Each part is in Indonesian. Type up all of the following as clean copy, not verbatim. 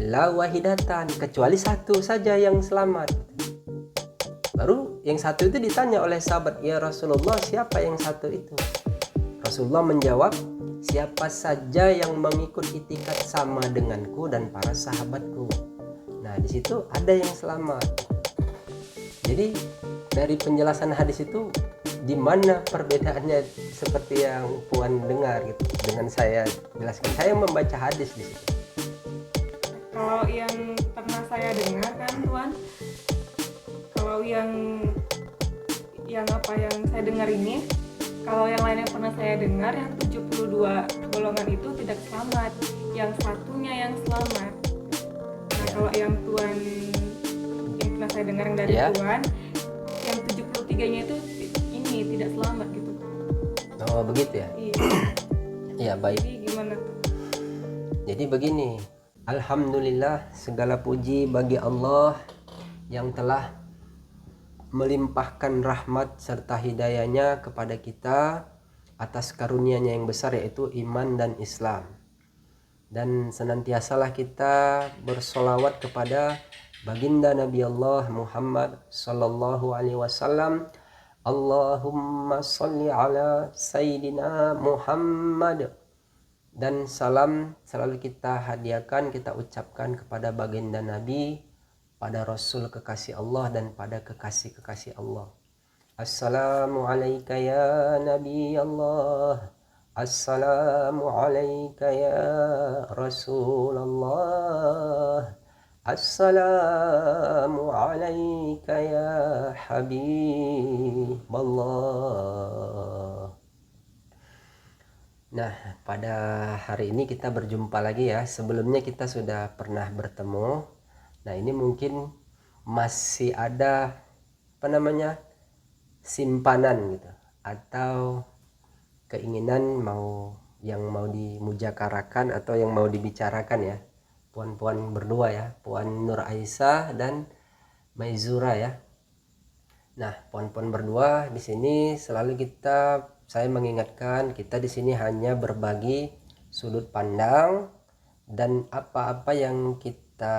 illa wahidatan, kecuali satu saja yang selamat. Baru yang satu itu ditanya oleh sahabat, ya Rasulullah, siapa yang satu itu? Rasulullah menjawab, siapa saja yang mengikut itikat sama denganku dan para sahabatku. Nah, di situ ada yang selamat. Jadi dari penjelasan hadis itu, di mana perbedaannya seperti yang Puan dengar gitu dengan saya jelaskan. Saya membaca hadis di situ. Kalau yang pernah saya dengar kan Tuan, kalau yang saya dengar ini, kalau yang lain yang pernah saya dengar, yang 72 golongan itu tidak selamat, yang satunya yang selamat. Nah, kalau yang Tuan, yang pernah saya dengar yang dari Tuan, yang 73-nya itu ini tidak selamat gitu. Oh, begitu ya? Iya. Iya, baik. Jadi gimana tuh? Jadi begini, alhamdulillah, segala puji bagi Allah yang telah melimpahkan rahmat serta hidayahnya kepada kita atas karunia-Nya yang besar, yaitu iman dan Islam. Dan senantiasalah kita bersolawat kepada baginda Nabi Allah Muhammad sallallahu alaihi wasallam. Allahumma salli ala Sayyidina Muhammad. Dan salam selalu kita hadiahkan, kita ucapkan kepada baginda Nabi, pada Rasul kekasih Allah dan pada kekasih-kekasih Allah. Assalamu alayka ya Nabi Allah, assalamu alayka ya Rasulullah, assalamu alayka ya Habiballah. Nah, pada hari ini kita berjumpa lagi ya. Sebelumnya kita sudah pernah bertemu. Nah, ini mungkin masih ada simpanan gitu, atau keinginan yang mau dimujakarakan atau yang mau dibicarakan ya, puan-puan berdua ya, Puan Nur Aisyah dan Maizura ya. Nah, puan-puan berdua di sini selalu saya mengingatkan, kita di sini hanya berbagi sudut pandang dan apa-apa yang kita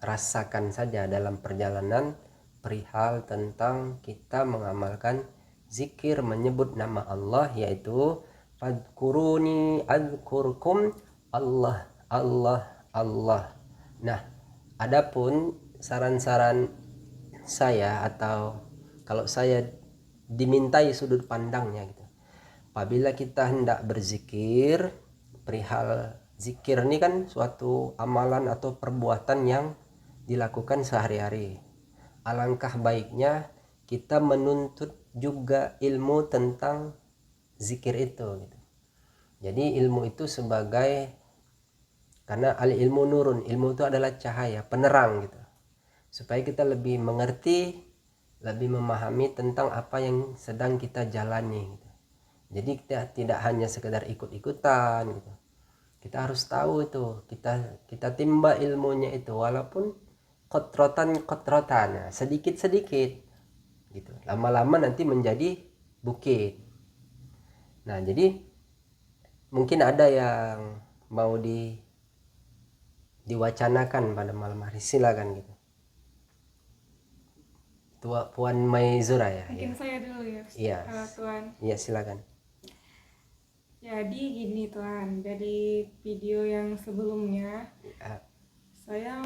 rasakan saja dalam perjalanan perihal tentang kita mengamalkan zikir menyebut nama Allah, yaitu fadkuruni adzkurkum, Allah Allah Allah. Nah, adapun saran-saran saya, atau kalau saya dimintai sudut pandangnya gitu, apabila kita hendak berzikir, perihal zikir ini kan suatu amalan atau perbuatan yang dilakukan sehari-hari. Alangkah baiknya kita menuntut juga ilmu tentang zikir itu gitu. Jadi ilmu itu karena al ilmu nurun, ilmu itu adalah cahaya, penerang gitu, supaya kita lebih mengerti, lebih memahami tentang apa yang sedang kita jalani gitu. Jadi kita tidak hanya sekedar ikut-ikutan gitu. Kita harus tahu itu, kita timba ilmunya itu, walaupun kotrotan, sedikit-sedikit gitu. Lama-lama nanti menjadi bukit. Nah, jadi mungkin ada yang mau diwacanakan pada malam hari, silakan gitu. Puan Maizura ya. Mungkin saya dulu ya. Iya. Tuan. Iya, silakan. Jadi gini Tuan, dari video yang sebelumnya saya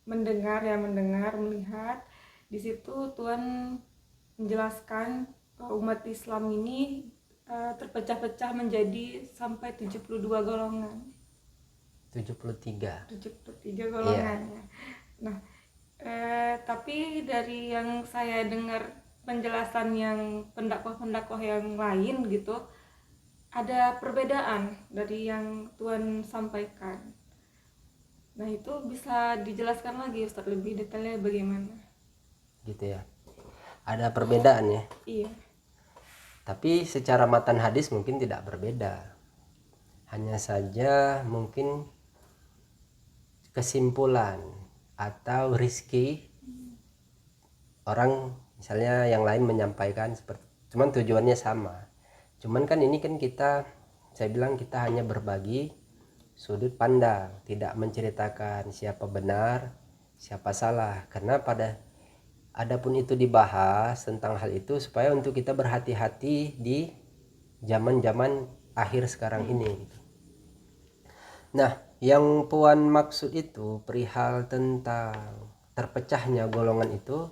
melihat di situ Tuan menjelaskan bahwa umat Islam ini terpecah-pecah menjadi sampai 72 golongan. 73 golongan ya. Nah, tapi dari yang saya dengar penjelasan yang pendakwah-pendakwah yang lain gitu, ada perbedaan dari yang Tuan sampaikan. Nah, itu bisa dijelaskan lagi Ustaz lebih detailnya bagaimana? Gitu ya. Ada perbedaan ya? Iya. Tapi secara matan hadis mungkin tidak berbeda. Hanya saja mungkin kesimpulan atau rizki orang, misalnya yang lain menyampaikan seperti, cuman tujuannya sama. Cuman kan ini kan saya bilang kita hanya berbagi sudut pandang, tidak menceritakan siapa benar, siapa salah. Karena adapun itu dibahas tentang hal itu supaya untuk kita berhati-hati di zaman-zaman akhir sekarang ini. Nah, yang Puan maksud itu perihal tentang terpecahnya golongan itu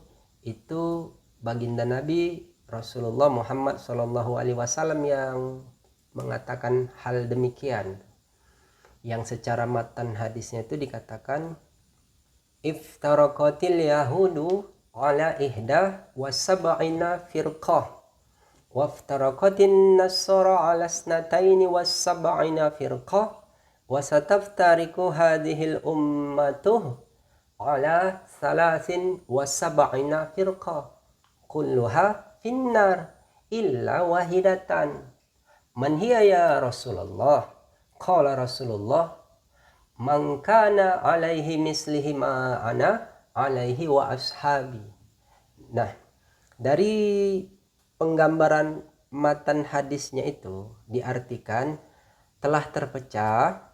baginda Nabi Rasulullah Muhammad SAW yang mengatakan hal demikian. Yang secara matan hadisnya itu dikatakan iftaraqatil yahudu ala ihda wa sab'ina firqah waftaraqatin nasara ala snataini wa sab'ina firqah wa sataftariku hadhil ummatuh ala salasin wa sab'ina firqah kulluha finnar illa wahidatan. Man hiya ya Rasulullah? Qala Rasulullah man kana alaihi mislihi ma ana alaihi wa ashabi. Nah, dari penggambaran matan hadisnya itu diartikan telah terpecah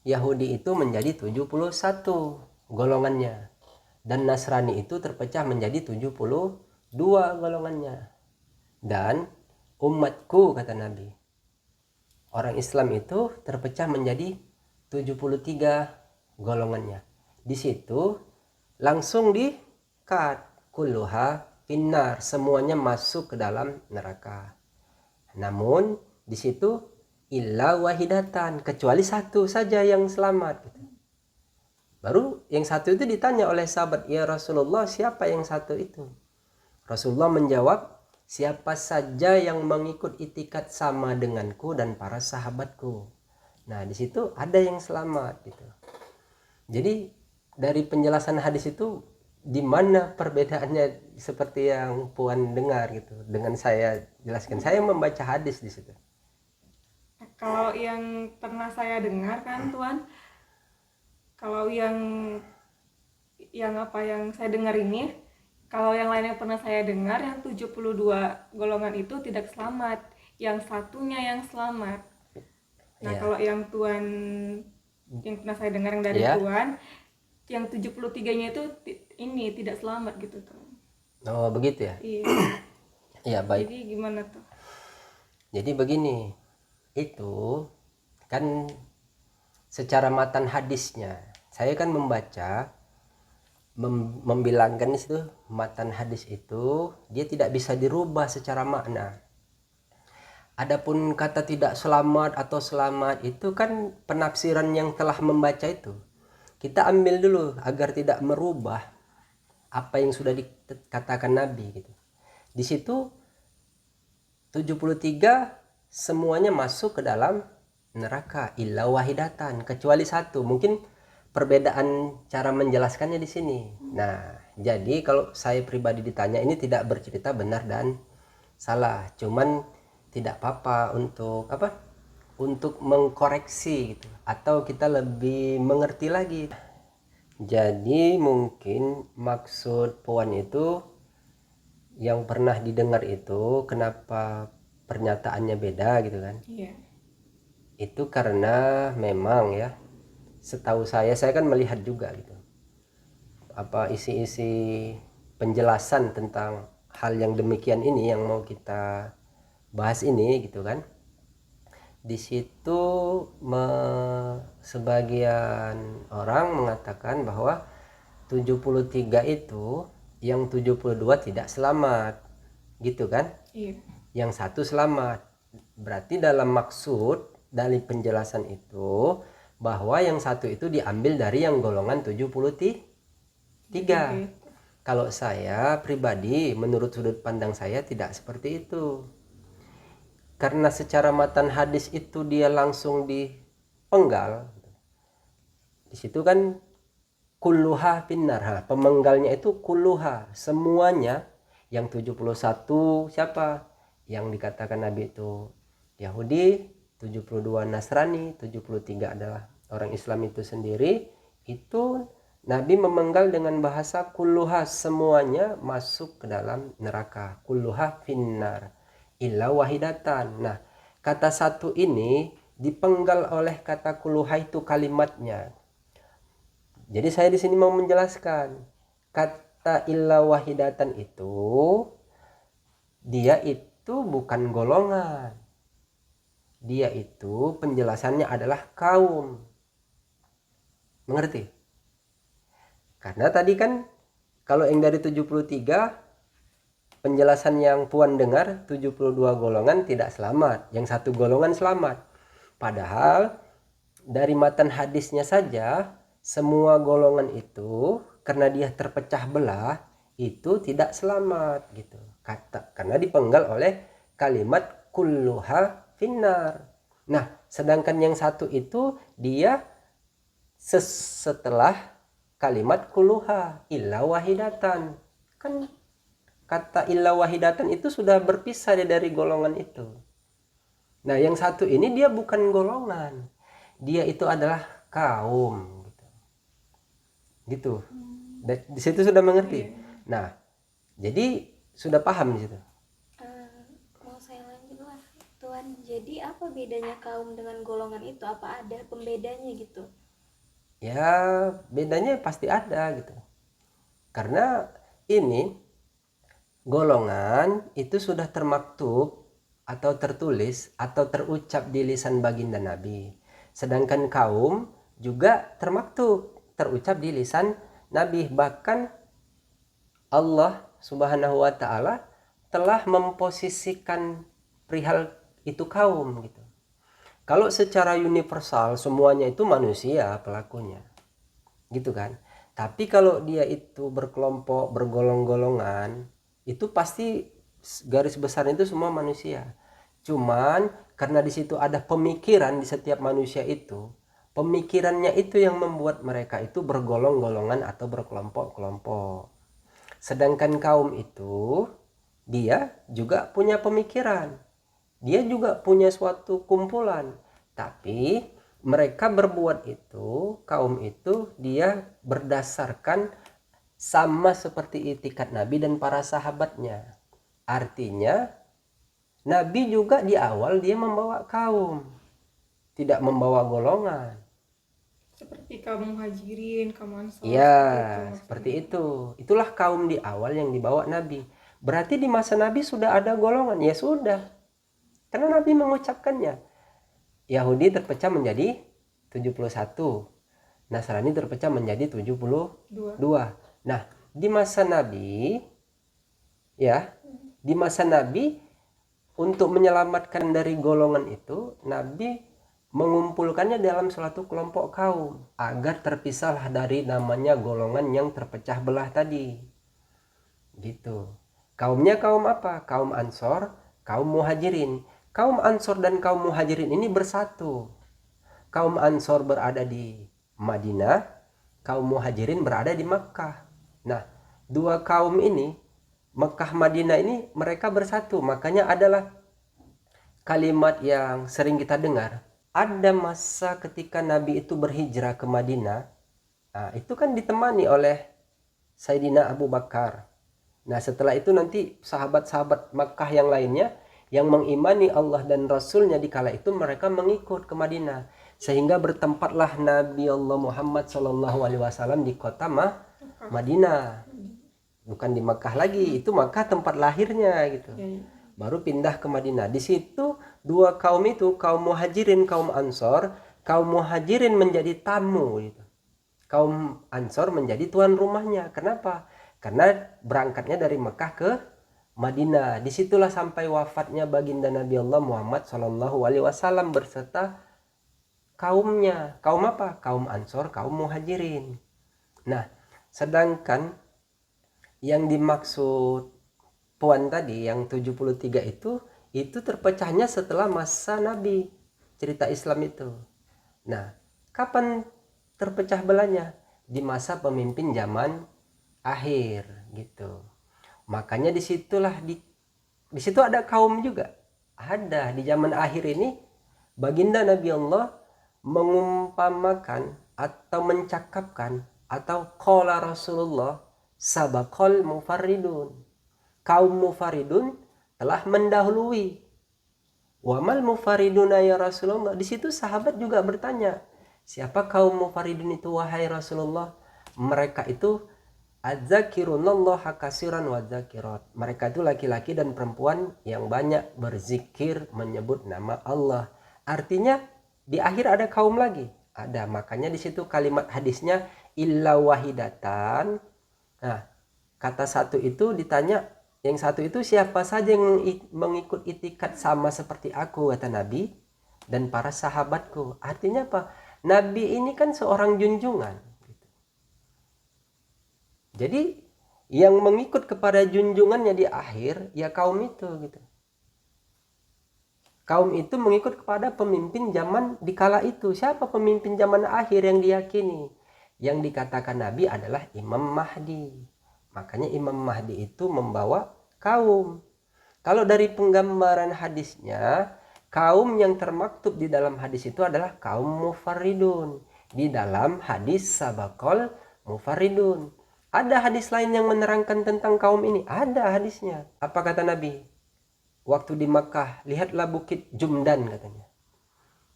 Yahudi itu menjadi 71 golongannya, dan Nasrani itu terpecah menjadi 72 golongannya. Dan umatku, kata Nabi, orang Islam itu terpecah menjadi 73 golongannya. Di situ langsung di-cut kulluha finnar, semuanya masuk ke dalam neraka. Namun di situ illa wahidatan, kecuali satu saja yang selamat gitu. Baru yang satu itu ditanya oleh sahabat, ya Rasulullah, siapa yang satu itu? Rasulullah menjawab, siapa saja yang mengikut itikat sama denganku dan para sahabatku. Nah, di situ ada yang selamat gitu. Jadi dari penjelasan hadis itu di mana perbedaannya seperti yang Puan dengar gitu dengan saya jelaskan. Saya membaca hadis di situ. Kalau yang pernah saya dengar kan Tuan, kalau yang apa yang saya dengar ini, kalau yang lain yang pernah saya dengar, yang 72 golongan itu tidak selamat, yang satunya yang selamat. Nah, Ya. kalau yang Tuan, yang pernah saya dengar yang dari Ya. Tuan, yang 73-nya itu ini tidak selamat gitu tuh. Oh, begitu ya? Iya. Ya, baik. Jadi gimana tuh? Jadi begini, itu kan secara matan hadisnya, saya kan membaca membilangkan itu matan hadis itu dia tidak bisa dirubah secara makna. Adapun kata tidak selamat atau selamat itu kan penafsiran yang telah membaca itu. Kita ambil dulu agar tidak merubah apa yang sudah dikatakan Nabi gitu. Di situ 73 semuanya masuk ke dalam neraka illa wahidatan, kecuali satu. Mungkin perbedaan cara menjelaskannya di sini. Nah, jadi kalau saya pribadi ditanya, ini tidak bercerita benar dan salah, cuman tidak apa-apa untuk untuk mengkoreksi gitu, atau kita lebih mengerti lagi. Jadi mungkin maksud Puan itu yang pernah didengar itu kenapa pernyataannya beda gitu kan. Iya. Itu karena memang ya, setahu saya kan melihat juga gitu apa isi-isi penjelasan tentang hal yang demikian ini yang mau kita bahas ini gitu kan. Di situ sebagian orang mengatakan bahwa 73 itu yang 72 tidak selamat gitu kan. Iya. Yang satu selamat. Berarti dalam maksud dari penjelasan itu bahwa yang satu itu diambil dari yang golongan 73. Kalau saya pribadi, menurut sudut pandang saya tidak seperti itu. Karena secara matan hadis itu dia langsung dipenggal. Di situ kan kulluha finnar, pemenggalnya itu kulluha, semuanya. Yang 71 siapa? Yang dikatakan Nabi itu Yahudi, 72 Nasrani, 73 adalah orang Islam itu sendiri. Itu Nabi memenggal dengan bahasa kulluha, semuanya masuk ke dalam neraka. Kulluha finnar illa wahidatan. Nah, kata satu ini dipenggal oleh kata kuluha itu kalimatnya. Jadi saya di sini mau menjelaskan kata illa wahidatan itu dia itu bukan golongan. Dia itu penjelasannya adalah kaum. Mengerti? Karena tadi kan kalau yang dari 73 penjelasan yang Puan dengar 72 golongan tidak selamat, yang satu golongan selamat. Padahal dari matan hadisnya saja semua golongan itu karena dia terpecah belah itu tidak selamat gitu. Karena dipenggal oleh kalimat kulluha finnar. Nah, sedangkan yang satu itu dia setelah kalimat kulluha illa wahidatan. Kan kata illa wahidatan itu sudah berpisah dari golongan itu. Nah, yang satu ini dia bukan golongan. Dia itu adalah kaum gitu. Gitu. Di situ sudah mengerti. Nah, jadi sudah paham di situ. Mau saya lanjut lah, Tuan. Jadi apa bedanya kaum dengan golongan itu? Apa ada pembedanya gitu? Ya, bedanya pasti ada gitu. Karena ini golongan itu sudah termaktub atau tertulis atau terucap di lisan baginda Nabi. Sedangkan kaum juga termaktub, terucap di lisan Nabi. Bahkan Allah Subhanahu wa taala telah memposisikan perihal itu kaum gitu. Kalau secara universal semuanya itu manusia pelakunya. Gitu kan? Tapi kalau dia itu berkelompok, bergolong-golongan, itu pasti garis besar itu semua manusia. Cuman karena di situ ada pemikiran di setiap manusia itu, pemikirannya itu yang membuat mereka itu bergolong-golongan atau berkelompok-kelompok. Sedangkan kaum itu dia juga punya pemikiran. Dia juga punya suatu kumpulan. Tapi mereka berbuat itu, kaum itu dia berdasarkan sama seperti itikat Nabi dan para sahabatnya. Artinya Nabi juga di awal dia membawa kaum, tidak membawa golongan. Seperti kaum muhajirin, kaum ansor. Iya, seperti itu. Itulah kaum di awal yang dibawa Nabi. Berarti di masa Nabi sudah ada golongan? Ya sudah. Karena Nabi mengucapkannya. Yahudi terpecah menjadi 71. Nasrani terpecah menjadi 72. Nah, di masa Nabi ya, di masa Nabi untuk menyelamatkan dari golongan itu, Nabi mengumpulkannya dalam suatu kelompok kaum agar terpisahlah dari namanya golongan yang terpecah belah tadi. Gitu. Kaumnya kaum apa? Kaum Ansor, kaum Muhajirin. Kaum Ansor dan kaum Muhajirin ini bersatu. Kaum Ansor berada di Madinah, kaum Muhajirin berada di Makkah. Nah, dua kaum ini, Makkah Madinah ini mereka bersatu. Makanya adalah kalimat yang sering kita dengar. Ada masa ketika Nabi itu berhijrah ke Madinah. Nah, itu kan ditemani oleh Sayyidina Abu Bakar. Nah, setelah itu nanti sahabat-sahabat Makkah yang lainnya yang mengimani Allah dan Rasulnya di kala itu mereka mengikut ke Madinah, sehingga bertempatlah Nabi Allah Muhammad SAW di kota Madinah, bukan di Makkah lagi. Itu Makkah tempat lahirnya gitu. Baru pindah ke Madinah. Di situ dua kaum itu, kaum Muhajirin, kaum Ansor. Kaum Muhajirin menjadi tamu gitu. Kaum Ansor menjadi tuan rumahnya. Kenapa? Karena berangkatnya dari Mekah ke Madinah. Disitulah sampai wafatnya baginda Nabi Allah Muhammad SAW berserta kaumnya. Kaum apa? Kaum Ansor, kaum Muhajirin. Nah, sedangkan yang dimaksud Puan tadi yang 73 itu terpecahnya setelah masa Nabi, cerita Islam itu. Nah, kapan terpecah belahnya? Di masa pemimpin zaman akhir gitu. Makanya disitulah di situ ada kaum juga. Ada di zaman akhir ini baginda Nabi Allah mengumpamakan atau mencakapkan atau qala Rasulullah sabaqal mufarridun. Kaum mufaridun telah mendahului Wamal mufariduna ya Rasulullah. Di situ sahabat juga bertanya, siapa kaum mufaridun itu wahai Rasulullah? Mereka itu adzakirunallaha kasiran wa dzakirat. Mereka itu laki-laki dan perempuan yang banyak berzikir menyebut nama Allah. Artinya di akhir ada kaum lagi. Ada, makanya di situ kalimat hadisnya illa wahidatan. Nah, kata satu itu ditanya, yang satu itu siapa saja yang mengikut itikat sama seperti aku, kata Nabi, dan para sahabatku. Artinya apa? Nabi ini kan seorang junjungan. Jadi yang mengikut kepada junjungannya di akhir ya kaum itu gitu. Kaum itu mengikut kepada pemimpin zaman di kala itu. Siapa pemimpin zaman akhir yang diyakini? Yang dikatakan Nabi adalah Imam Mahdi. Makanya Imam Mahdi itu membawa kaum. Kalau dari penggambaran hadisnya, kaum yang termaktub di dalam hadis itu adalah kaum mufaridun. Di dalam hadis sabaqal mufaridun. Ada hadis lain yang menerangkan tentang kaum ini? Ada hadisnya. Apa kata Nabi? Waktu di Makkah, lihatlah bukit Jumdan katanya.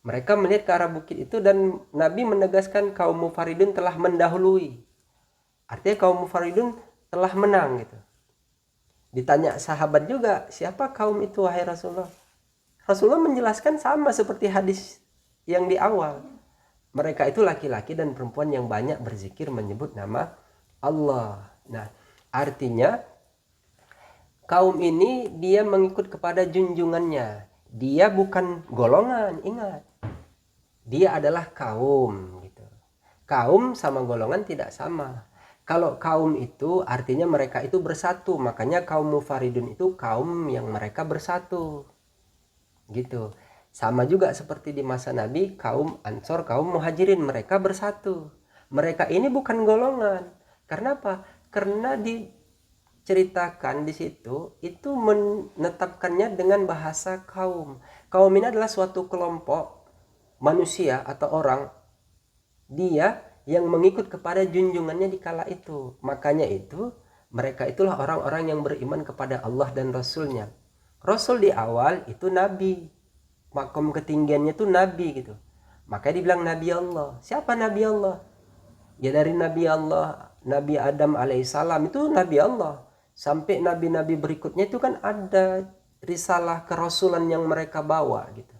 Mereka melihat ke arah bukit itu dan Nabi menegaskan kaum mufaridun telah mendahului. Artinya kaum mufaridun telah menang gitu. Ditanya sahabat juga, siapa kaum itu wahai Rasulullah? Rasulullah menjelaskan sama seperti hadis yang di awal. Mereka itu laki-laki dan perempuan yang banyak berzikir menyebut nama Allah. Nah, artinya kaum ini dia mengikut kepada junjungannya. Dia bukan golongan, ingat. Dia adalah kaum gitu. Kaum sama golongan tidak sama. Kalau kaum itu artinya mereka itu bersatu, makanya kaum mufaridun itu kaum yang mereka bersatu. Gitu. Sama juga seperti di masa Nabi, kaum Ansor, kaum Muhajirin, mereka bersatu. Mereka ini bukan golongan. Karena apa? Karena diceritakan di situ itu menetapkannya dengan bahasa kaum. Kaum ini adalah suatu kelompok manusia atau orang, dia yang mengikut kepada junjungannya di kala itu. Makanya itu mereka itulah orang-orang yang beriman kepada Allah dan Rasulnya. Rasul di awal itu Nabi, makom ketinggiannya itu Nabi gitu. Makanya dibilang Nabi Allah. Siapa Nabi Allah? Ya dari Nabi Allah, Nabi Adam alaihissalam itu Nabi Allah. Sampai nabi-nabi berikutnya itu kan ada risalah kerasulan yang mereka bawa gitu.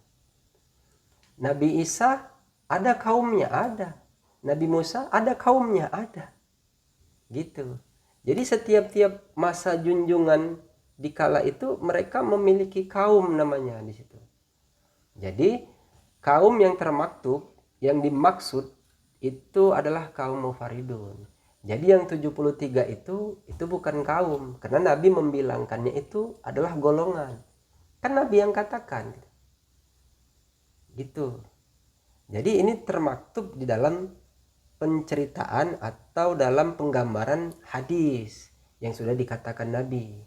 Nabi Isa ada kaumnya, ada. Nabi Musa ada kaumnya, ada. Gitu. Jadi setiap masa junjungan di kala itu mereka memiliki kaum namanya di situ. Jadi kaum yang termaktub, yang dimaksud itu adalah kaum mufaridun. Jadi yang 73 itu bukan kaum, karena Nabi membilangkannya itu adalah golongan. Kan Nabi yang katakan. Gitu. Jadi ini termaktub di dalam penceritaan atau dalam penggambaran hadis yang sudah dikatakan Nabi.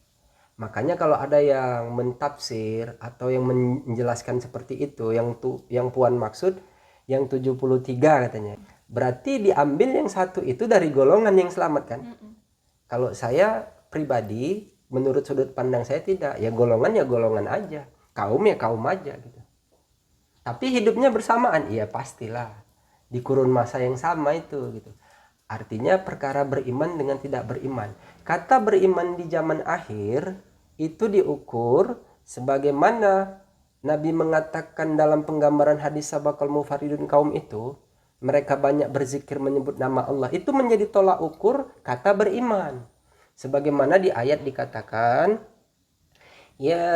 Makanya kalau ada yang mentafsir atau yang menjelaskan seperti itu, yang Puan maksud yang 73 katanya. Berarti diambil yang satu itu dari golongan yang selamat kan? Kalau saya pribadi, menurut sudut pandang saya tidak. Ya golongan aja. Kaum ya kaum aja gitu. Tapi hidupnya bersamaan, iya pastilah. Di kurun masa yang sama itu gitu. Artinya perkara beriman dengan tidak beriman. Kata beriman di zaman akhir itu diukur sebagaimana Nabi mengatakan dalam penggambaran hadis sabaqal mufaridun kaum itu, mereka banyak berzikir menyebut nama Allah. Itu menjadi tolak ukur kata beriman. Sebagaimana di ayat dikatakan, ya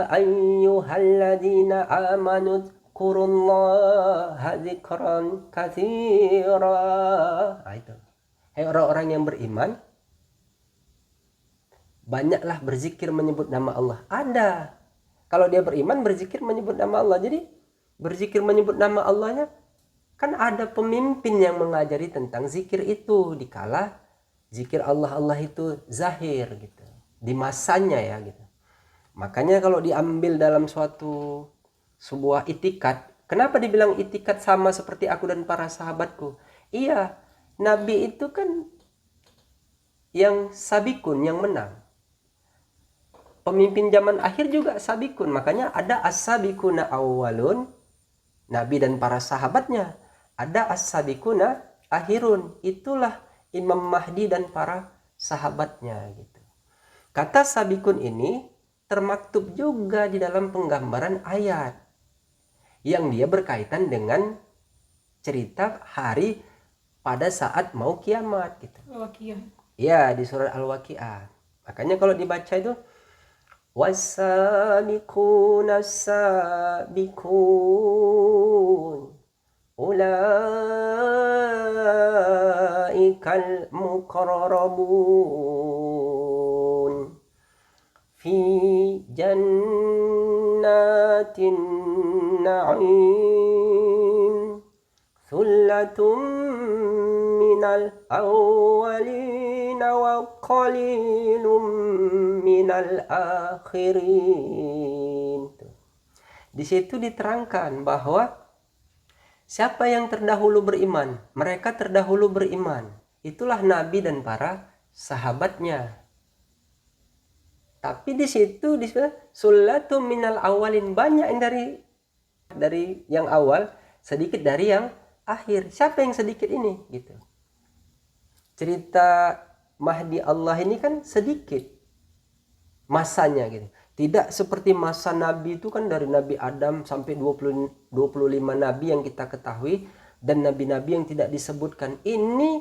ayyuhalladzina amanu dzkurullaha dzikran katsira. Nah, itu. Hai orang-orang yang beriman, banyaklah berzikir menyebut nama Allah. Ada. Kalau dia beriman berzikir menyebut nama Allah. Jadi berzikir menyebut nama Allahnya kan ada pemimpin yang mengajari tentang zikir itu dikala zikir Allah itu zahir gitu. Di masanya ya gitu. Makanya kalau diambil dalam sebuah itikat, kenapa dibilang itikat sama seperti aku dan para sahabatku? Iya, Nabi itu kan yang sabikun, yang menang. pemimpin zaman akhir juga sabikun. Makanya ada as-sabikuna awwalun, Nabi dan para sahabatnya. Ada as-sabikuna akhirun, itulah Imam Mahdi dan para sahabatnya gitu. Kata sabikun ini termaktub juga di dalam penggambaran ayat yang dia berkaitan dengan cerita hari pada saat mau kiamat gitu. Al-Waqiah. Ya, di surat Al-Waqiah. Makanya kalau dibaca itu was-sabiquna as-sabiqun ulaikal muqarrabun fi jannatin na'im thullatun minal awwalin wa qalilun minal akhirin. Di situ diterangkan bahwa siapa yang terdahulu beriman, mereka terdahulu beriman. Itulah Nabi dan para sahabatnya. Tapi di situ disebut sulatum minal awalin, banyak yang dari yang awal, sedikit dari yang akhir. Siapa yang sedikit ini gitu. Cerita Mahdi Allah ini kan sedikit masanya gitu. Tidak seperti masa Nabi itu kan dari Nabi Adam sampai 25 Nabi yang kita ketahui, dan Nabi-Nabi yang tidak disebutkan. Ini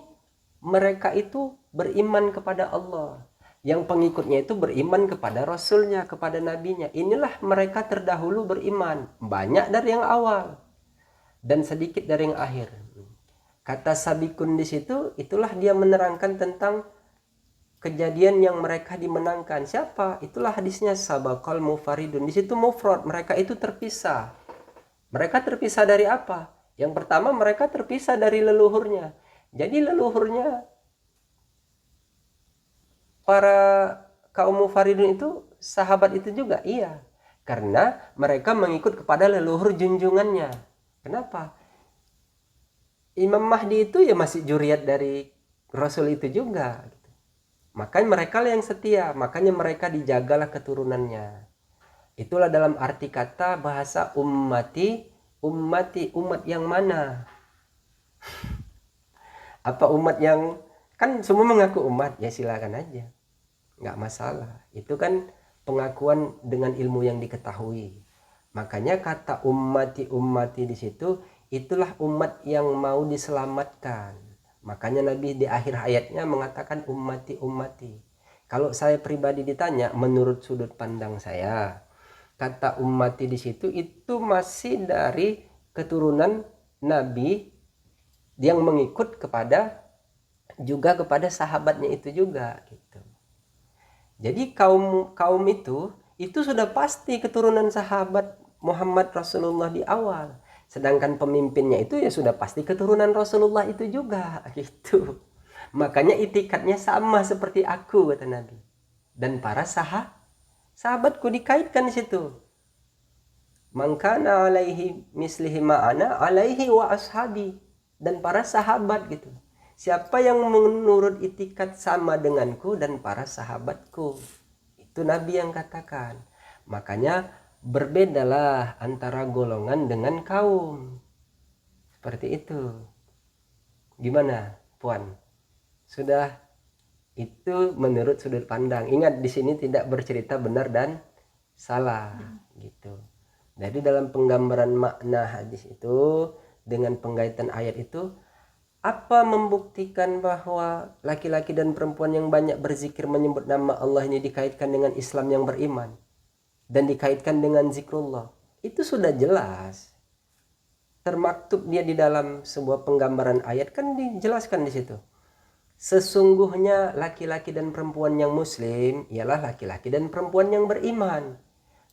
mereka itu beriman kepada Allah, yang pengikutnya itu beriman kepada Rasulnya, kepada Nabinya. Inilah mereka terdahulu beriman, banyak dari yang awal dan sedikit dari yang akhir. Kata sabikun di situ, itulah dia menerangkan tentang kejadian yang mereka dimenangkan. Siapa? Itulah hadisnya sabaqal mufaridun. Di situ mufrad, mereka itu terpisah. Mereka terpisah dari apa? Yang pertama, mereka terpisah dari leluhurnya. Jadi leluhurnya para kaum mufaridun itu sahabat itu juga, iya. Karena mereka mengikut kepada leluhur junjungannya. Kenapa? Imam Mahdi itu ya masih juriat dari Rasul itu juga. Makanya mereka lah yang setia, makanya mereka dijagalah keturunannya. Itulah dalam arti kata bahasa ummati, umat yang mana? Apa umat yang, kan semua mengaku umat, ya silakan aja. Nggak masalah. Itu kan pengakuan dengan ilmu yang diketahui. Makanya kata ummati di situ, itulah umat yang mau diselamatkan. Makanya Nabi di akhir ayatnya mengatakan ummati. Kalau saya pribadi ditanya, menurut sudut pandang saya, kata ummati di situ itu masih dari keturunan Nabi yang mengikut kepada sahabatnya itu juga gitu. Jadi kaum itu sudah pasti keturunan sahabat Muhammad Rasulullah di awal. Sedangkan pemimpinnya itu ya sudah pasti keturunan Rasulullah itu juga gitu. Makanya itikadnya sama seperti aku, kata Nabi. Dan para sahabatku dikaitkan di situ. Mangkana alaihi mislihi ma'ana alaihi wa ashabi. Dan para sahabat gitu. Siapa yang menurut itikad sama denganku dan para sahabatku. Itu Nabi yang katakan. Makanya berbedalah antara golongan dengan kaum. Seperti itu. Gimana, Puan? Sudah itu menurut sudut pandang. Ingat di sini tidak bercerita benar dan salah gitu. Jadi dalam penggambaran makna hadis itu dengan penggaitan ayat itu, apa membuktikan bahwa laki-laki dan perempuan yang banyak berzikir menyebut nama Allah ini dikaitkan dengan Islam yang beriman dan dikaitkan dengan zikrullah? Itu sudah jelas. Termaktub dia di dalam sebuah penggambaran ayat, kan dijelaskan di situ. Sesungguhnya laki-laki dan perempuan yang muslim ialah laki-laki dan perempuan yang beriman.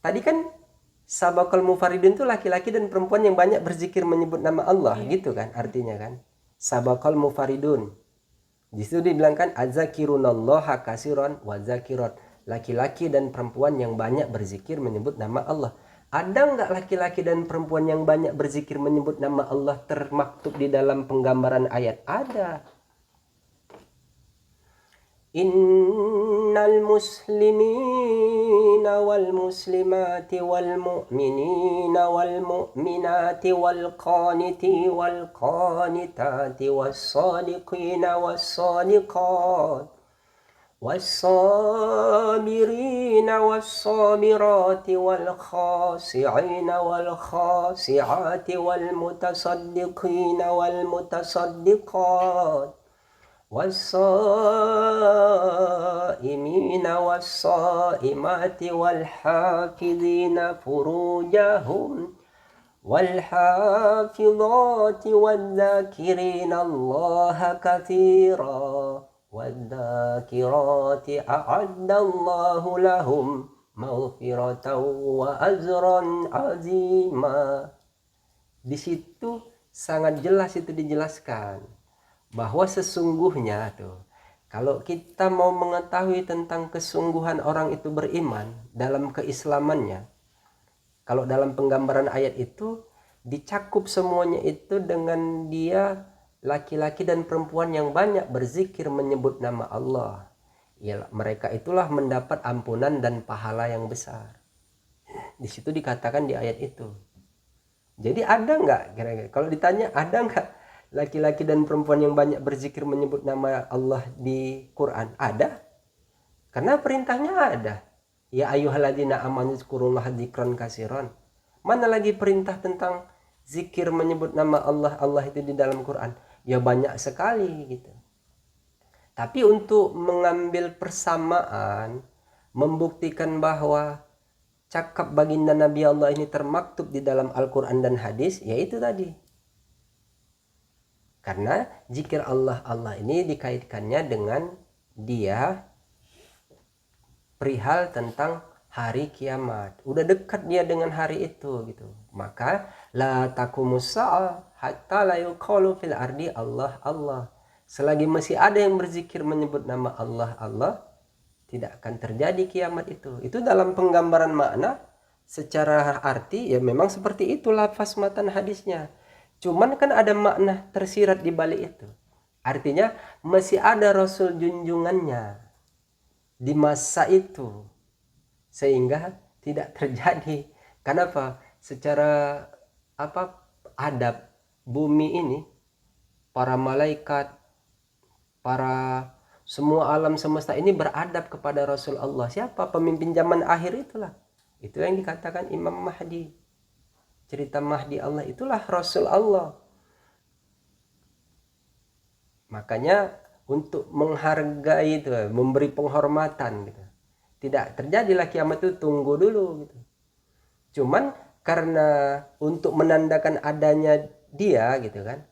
Tadi kan sabaqal mufaridun itu laki-laki dan perempuan yang banyak berzikir menyebut nama Allah, gitu kan artinya kan. Sabaqal mufaridun. Di situ dibilangkan azzakirunallaha katsiran wa zakirat. Laki-laki dan perempuan yang banyak berzikir menyebut nama Allah. Ada nggak laki-laki dan perempuan yang banyak berzikir menyebut nama Allah termaktub di dalam penggambaran ayat? Ada. Inna innal muslimina wal muslimati wal mu'minina wal mu'minati wal qaniti wal qanitati was sadiqina was sadiqat والصابرين والصابرات والخاشعين والخاشعات والمتصدقين والمتصدقات والصائمين والصائمات والحافظين فروجهم والحافظات والذاكرين الله كثيرا والذاكرات أعد الله لهم مغفرة وأجرا عظيما. Di situ sangat jelas itu dijelaskan bahwa sesungguhnya tuh, kalau kita mau mengetahui tentang kesungguhan orang itu beriman dalam keislamannya, kalau dalam penggambaran ayat itu dicakup semuanya itu dengan dia laki-laki dan perempuan yang banyak berzikir menyebut nama Allah. Ya, mereka itulah mendapat ampunan dan pahala yang besar. Di situ dikatakan di ayat itu. Jadi ada nggak kira-kira? Kalau ditanya ada nggak laki-laki dan perempuan yang banyak berzikir menyebut nama Allah di Quran? Ada. Karena perintahnya ada. Ya ayyuhalladzina amanu dzkurullaha dzikran katsiran. Mana lagi perintah tentang zikir menyebut nama Allah itu di dalam Quran? Ya banyak sekali gitu. Tapi untuk mengambil persamaan, membuktikan bahwa cakap baginda Nabi Allah ini termaktub di dalam Al-Quran dan hadis, yaitu tadi. Karena zikir Allah ini dikaitkannya dengan dia perihal tentang hari kiamat. Udah dekat dia dengan hari itu gitu. Maka la taqumus sa'ah hatta la yuqalu fil ardi Allah Allah. Selagi masih ada yang berzikir menyebut nama Allah, tidak akan terjadi kiamat itu. Itu dalam penggambaran makna. Secara arti ya memang seperti itu lafaz matan hadisnya. Cuman kan ada makna tersirat di balik itu. Artinya masih ada Rasul junjungannya di masa itu, sehingga tidak terjadi. Kenapa? Secara adab bumi ini, para malaikat, para semua alam semesta ini beradab kepada Rasul Allah. Siapa? Pemimpin zaman akhir itulah. Itu yang dikatakan Imam Mahdi. Cerita Mahdi Allah itulah Rasul Allah. Makanya untuk menghargai itu, memberi penghormatan gitu. Tidak terjadilah kiamat itu, tunggu dulu gitu. Cuman karena untuk menandakan adanya dia gitu kan.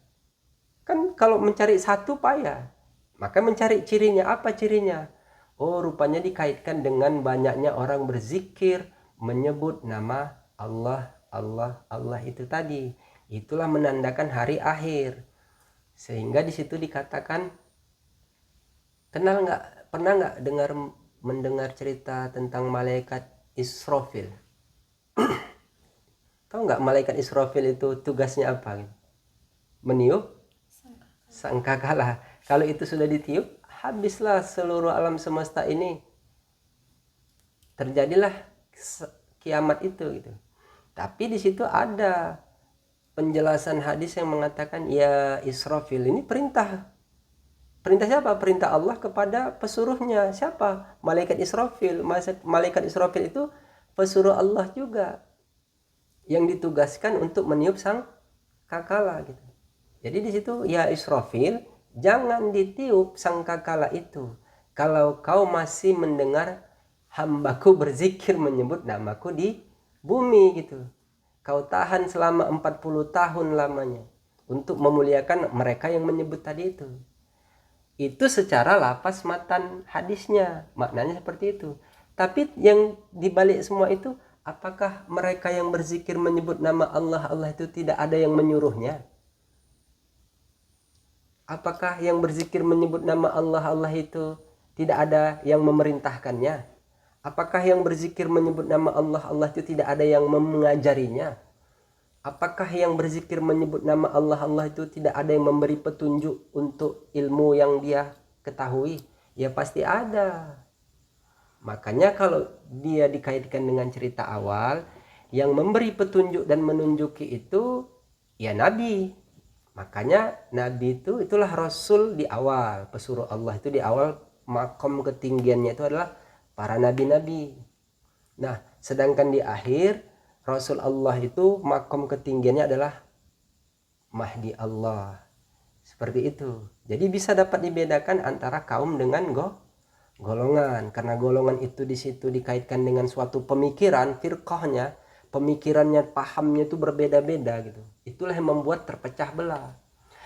Kan kalau mencari satu payah. Maka mencari cirinya. Apa cirinya? Oh, rupanya dikaitkan dengan banyaknya orang berzikir menyebut nama Allah itu tadi. Itulah menandakan hari akhir. Sehingga di situ dikatakan, pernah nggak mendengar cerita tentang malaikat Israfil? Tahu nggak malaikat Israfil itu tugasnya apa? Meniup sangkakala. Kalau itu sudah ditiup, habislah seluruh alam semesta ini. Terjadilah kiamat itu gitu. Tapi di situ ada penjelasan hadis yang mengatakan ya Israfil ini perintah. Perintah siapa? Perintah Allah kepada pesuruhnya. Siapa? Malaikat Israfil. Malaikat Israfil itu pesuruh Allah juga, yang ditugaskan untuk meniup sang kakala gitu. Jadi di situ ya Israfil, jangan ditiup sang kakala itu kalau kau masih mendengar hambaku berzikir menyebut namaku di bumi gitu. Kau tahan selama 40 tahun lamanya untuk memuliakan mereka yang menyebut tadi itu. Itu secara lafaz matan hadisnya, maknanya seperti itu. Tapi yang dibalik semua itu, apakah mereka yang berzikir menyebut nama Allah itu tidak ada yang menyuruhnya? Apakah yang berzikir menyebut nama Allah itu tidak ada yang memerintahkannya? Apakah yang berzikir menyebut nama Allah itu tidak ada yang mengajarinya? Apakah yang berzikir menyebut nama Allah itu tidak ada yang memberi petunjuk untuk ilmu yang dia ketahui? Ya pasti ada. Makanya kalau dia dikaitkan dengan cerita awal, yang memberi petunjuk dan menunjuki itu ya Nabi. Makanya Nabi itu itulah Rasul di awal, pesuruh Allah itu di awal, makom ketinggiannya itu adalah para nabi-nabi. Nah, sedangkan di akhir Rasul Allah itu makom ketinggiannya adalah Mahdi Allah. Seperti itu. Jadi bisa dapat dibedakan antara kaum dengan golongan, karena golongan itu di situ dikaitkan dengan suatu pemikiran, firqahnya, pemikirannya, pahamnya itu berbeda-beda gitu. Itulah yang membuat terpecah belah.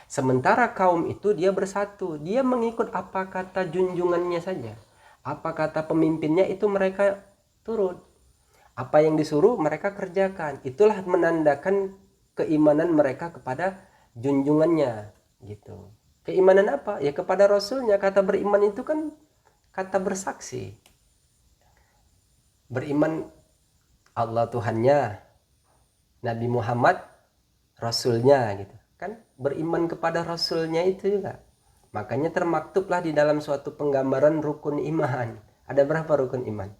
Sementara kaum itu dia bersatu, dia mengikut apa kata junjungannya saja, apa kata pemimpinnya itu mereka turut, apa yang disuruh mereka kerjakan. Itulah menandakan keimanan mereka kepada junjungannya gitu. Keimanan apa? Ya kepada Rasulnya. Kata beriman itu kan kata bersaksi. Beriman Allah Tuhannya, Nabi Muhammad Rasulnya gitu. Kan beriman kepada Rasulnya itu juga. Makanya termaktublah di dalam suatu penggambaran rukun iman. Ada berapa rukun iman?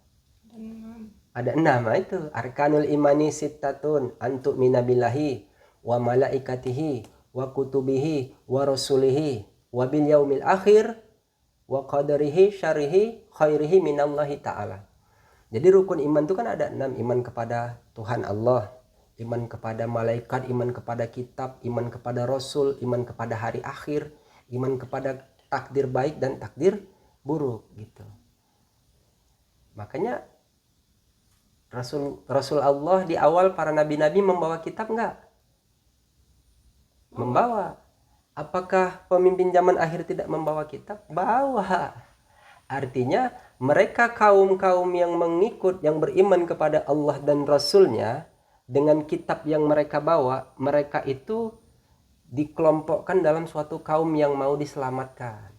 Ada 6. Itu arkanul imani sittatun antu minabillahi wa malaikatihi wa kutubihi wa rasulihi wa bil yaumil akhir wa qadarihi syarihi khairihi minallahi ta'ala. Jadi rukun iman itu kan ada 6. Iman kepada Tuhan Allah, iman kepada malaikat, iman kepada kitab, iman kepada rasul, iman kepada hari akhir, iman kepada takdir baik dan takdir buruk gitu. Makanya Rasul Allah di awal para nabi-nabi membawa kitab enggak? Membawa. Apakah pemimpin zaman akhir tidak membawa kitab? Bawa. Artinya mereka kaum-kaum yang mengikut, yang beriman kepada Allah dan Rasulnya, dengan kitab yang mereka bawa, mereka itu dikelompokkan dalam suatu kaum yang mau diselamatkan.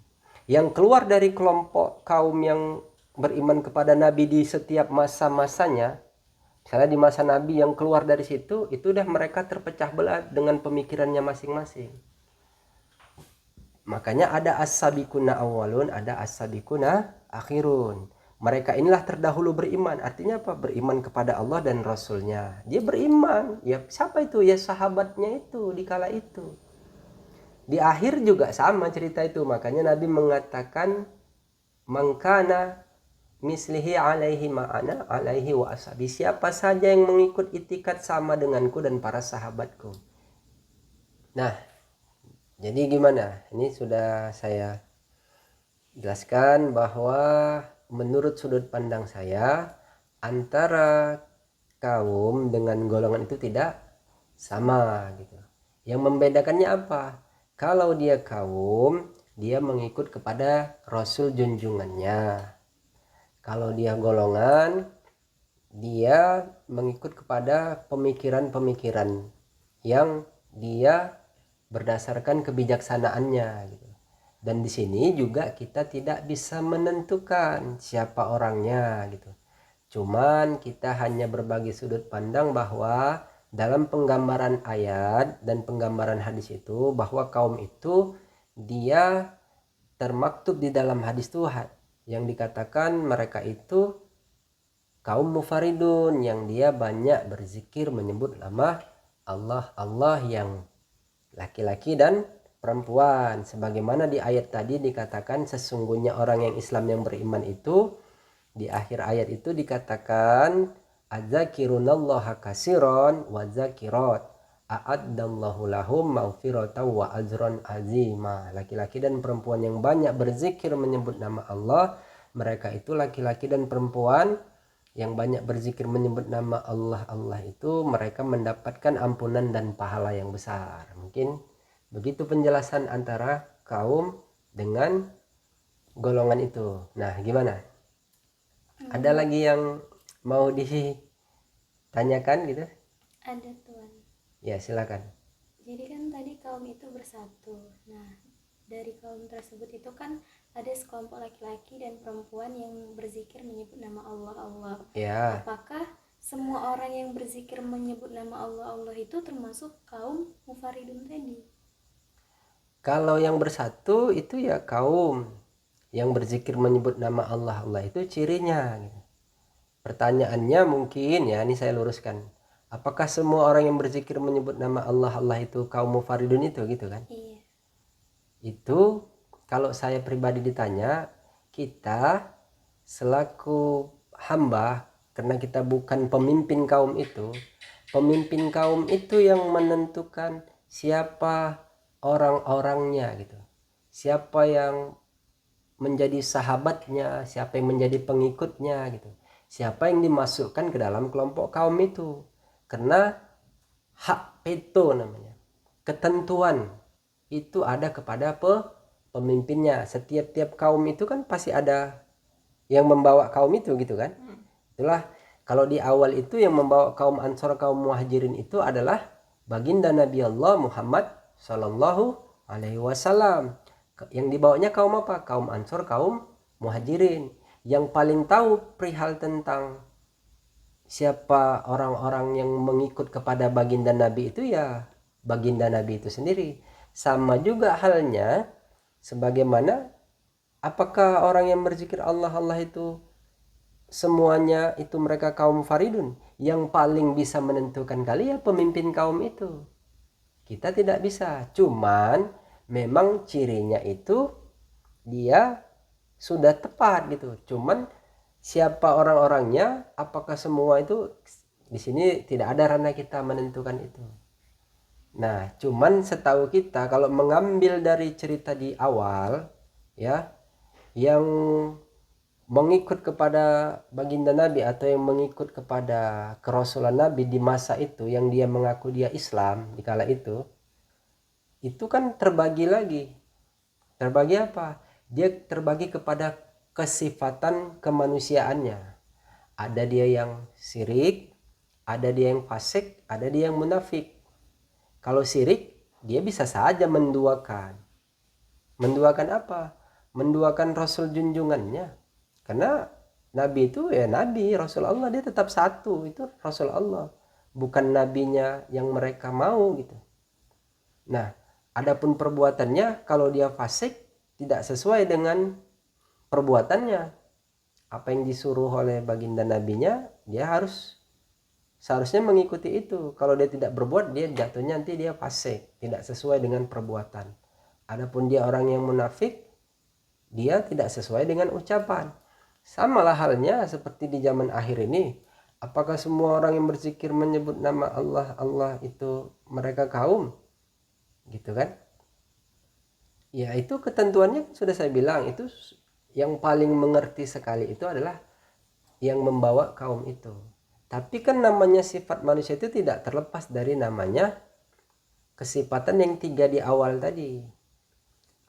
Yang keluar dari kelompok kaum yang beriman kepada Nabi di setiap masa-masanya, misalnya di masa Nabi yang keluar dari situ, itu udah mereka terpecah belah dengan pemikirannya masing-masing. Makanya ada as-sabiquna awwalun, ada as-sabiquna akhirun. Mereka inilah terdahulu beriman. Artinya apa? Beriman kepada Allah dan Rasulnya. Dia beriman. Ya siapa itu? Ya sahabatnya itu di kala itu. Di akhir juga sama cerita itu. Makanya Nabi mengatakan mangkana mislihi alaihi ma'ana alaihi wa ashabi. Siapa saja yang mengikut itikat sama denganku dan para sahabatku. Nah, jadi gimana? Ini sudah saya jelaskan bahwa menurut sudut pandang saya antara kaum dengan golongan itu tidak sama gitu. Yang membedakannya apa? Kalau dia kaum, dia mengikut kepada Rasul junjungannya. Kalau dia golongan, dia mengikut kepada pemikiran-pemikiran yang dia berdasarkan kebijaksanaannya gitu. Dan di sini juga kita tidak bisa menentukan siapa orangnya gitu. Cuman kita hanya berbagi sudut pandang bahwa dalam penggambaran ayat dan penggambaran hadis itu bahwa kaum itu dia termaktub di dalam hadis Tuhan yang dikatakan mereka itu kaum mufaridun yang dia banyak berzikir menyebut nama Allah yang laki-laki dan perempuan, sebagaimana di ayat tadi dikatakan sesungguhnya orang yang Islam yang beriman itu di akhir ayat itu dikatakan adzzakirunallaha katsiran wa dzakirat a'addallahu lahum maghfiratan wa ajran azima. Laki-laki dan perempuan yang banyak berzikir menyebut nama Allah, mereka itu laki-laki dan perempuan yang banyak berzikir menyebut nama Allah itu mereka mendapatkan ampunan dan pahala yang besar. Mungkin begitu penjelasan antara kaum dengan golongan itu. Nah, gimana? Ada lagi yang mau ditanyakan gitu? Ada Tuan. Ya, silakan. Jadi kan tadi kaum itu bersatu. Nah, dari kaum tersebut itu kan ada sekelompok laki-laki dan perempuan yang berzikir menyebut nama Allah. Ya. Apakah semua orang yang berzikir menyebut nama Allah itu termasuk kaum mufaridun tadi? Kalau yang bersatu itu ya kaum yang berzikir menyebut nama Allah, Allah itu cirinya gitu. Pertanyaannya mungkin ya, ini saya luruskan. Apakah semua orang yang berzikir menyebut nama Allah, Allah itu kaum mufaridun itu gitu kan? Iya. Itu kalau saya pribadi ditanya, kita selaku hamba, karena kita bukan pemimpin kaum itu yang menentukan siapa orang-orangnya gitu. Siapa yang menjadi sahabatnya, siapa yang menjadi pengikutnya gitu. Siapa yang dimasukkan ke dalam kelompok kaum itu. Karena hak veto namanya. Ketentuan itu ada kepada pemimpinnya. Setiap kaum itu kan pasti ada yang membawa kaum itu gitu kan. Itulah kalau di awal itu yang membawa kaum Ansor, kaum Muhajirin itu adalah baginda Nabi Allah Muhammad Sallallahu Alaihi Wasallam. Yang dibawanya kaum apa? Kaum Ansor, kaum Muhajirin. Yang paling tahu perihal tentang siapa orang-orang yang mengikut kepada baginda Nabi itu ya baginda Nabi itu sendiri. Sama juga halnya sebagaimana apakah orang yang berzikir Allah Allah itu semuanya itu mereka kaum faridun? Yang paling bisa menentukan kali ya pemimpin kaum itu. Kita tidak bisa, cuman memang cirinya itu dia sudah tepat gitu. Cuman siapa orang-orangnya, apakah semua itu di sini tidak ada ranah kita menentukan itu. Nah, cuman setahu kita kalau mengambil dari cerita di awal ya, yang mengikut kepada baginda Nabi atau yang mengikut kepada kerasulan Nabi di masa itu, yang dia mengaku dia Islam di kala itu kan terbagi lagi. Terbagi apa? Dia terbagi kepada kesifatan kemanusiaannya. Ada dia yang syirik, ada dia yang fasik, ada dia yang munafik. Kalau syirik, dia bisa saja menduakan. Menduakan apa? Menduakan Rasul junjungannya. Karena Nabi itu ya Nabi, Rasul Allah, dia tetap satu. Itu Rasul Allah. Bukan nabinya yang mereka mau gitu. Nah, adapun perbuatannya, kalau dia fasik, tidak sesuai dengan perbuatannya, apa yang disuruh oleh baginda nabinya, dia seharusnya mengikuti itu. Kalau dia tidak berbuat, dia jatuhnya nanti dia fasik, tidak sesuai dengan perbuatan. Adapun dia orang yang munafik, dia tidak sesuai dengan ucapan. Samalah halnya seperti di zaman akhir ini. Apakah semua orang yang berzikir menyebut nama Allah Allah itu mereka kaum gitu kan? Ya itu ketentuannya sudah saya bilang, itu yang paling mengerti sekali itu adalah yang membawa kaum itu. Tapi kan namanya sifat manusia itu tidak terlepas dari namanya kesifatan yang 3 di awal tadi.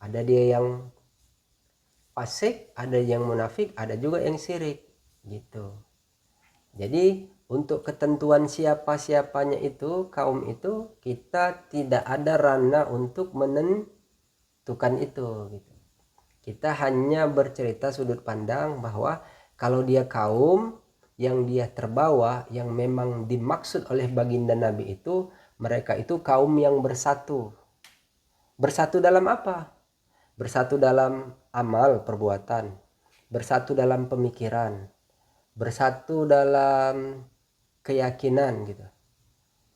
Ada dia yang fasik, ada yang munafik, ada juga yang syirik gitu. Jadi untuk ketentuan siapa-siapanya itu, kaum itu, kita tidak ada ranah untuk menentukan itu gitu. Kita hanya bercerita sudut pandang bahwa kalau dia kaum yang dia terbawa, yang memang dimaksud oleh baginda Nabi itu, mereka itu kaum yang bersatu. Bersatu dalam apa? Bersatu dalam amal perbuatan, bersatu dalam pemikiran, bersatu dalam keyakinan gitu.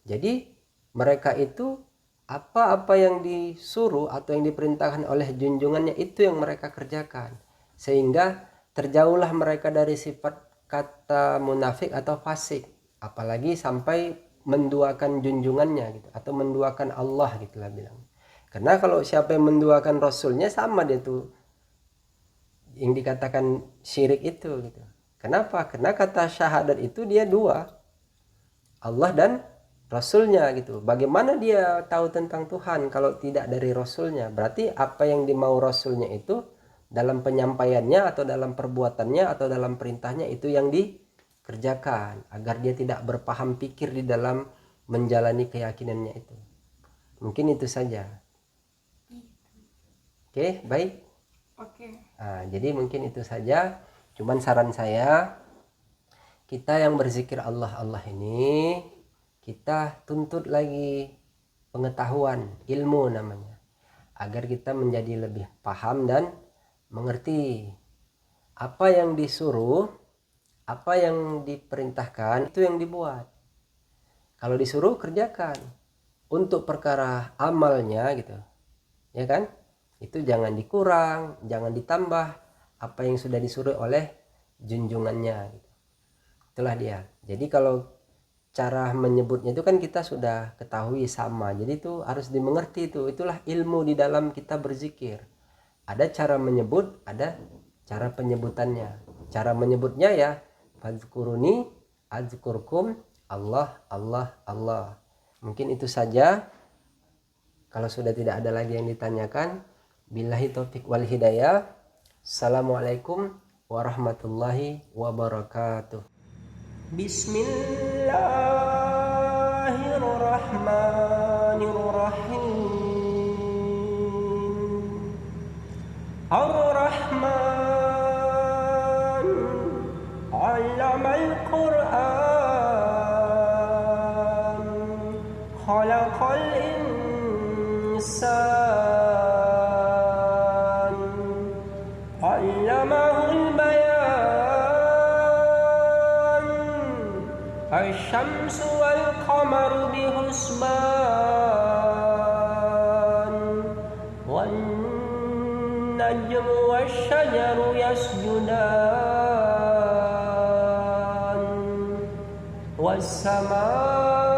Jadi mereka itu apa-apa yang disuruh atau yang diperintahkan oleh junjungannya itu yang mereka kerjakan, sehingga terjauhlah mereka dari sifat kata munafik atau fasik, apalagi sampai menduakan junjungannya gitu, atau menduakan Allah gitulah bilang. Karena kalau siapa yang menduakan Rasulnya, sama dia tuh yang dikatakan syirik itu gitu. Kenapa? Karena kata syahadat itu dia dua, Allah dan Rasulnya gitu. Bagaimana dia tahu tentang Tuhan kalau tidak dari Rasulnya? Berarti apa yang dimau Rasulnya itu dalam penyampaiannya atau dalam perbuatannya atau dalam perintahnya itu yang dikerjakan, agar dia tidak berpaham pikir di dalam menjalani keyakinannya itu. Mungkin itu saja. Oke, baik. Oke. Nah, jadi mungkin itu saja. Cuman saran saya, kita yang berzikir Allah Allah ini, kita tuntut lagi pengetahuan, ilmu namanya, agar kita menjadi lebih paham dan mengerti apa yang disuruh, apa yang diperintahkan itu yang dibuat. Kalau disuruh kerjakan. Untuk perkara amalnya gitu, ya kan, itu jangan dikurang, jangan ditambah apa yang sudah disuruh oleh junjungannya gitu. Itulah dia. Jadi kalau cara menyebutnya itu kan kita sudah ketahui sama, jadi itu harus dimengerti. Itulah ilmu di dalam kita berzikir. Ada cara menyebut, ada cara penyebutannya. Cara menyebutnya ya fadzkuruni adzkurkum, Allah Allah Allah. Mungkin itu saja. Kalau sudah tidak ada lagi yang ditanyakan, billahi taufik wal hidayah. Assalamualaikum warahmatullahi wabarakatuh. Bismillahirrahmanirrahim. Ar-Rahman 'allamal Qur'an, khalaqal insan, 'allamahul bayan, asy-syamsu wal qamaru bihusban, wan najmu wasy-syajaru yasjudan, was-samaa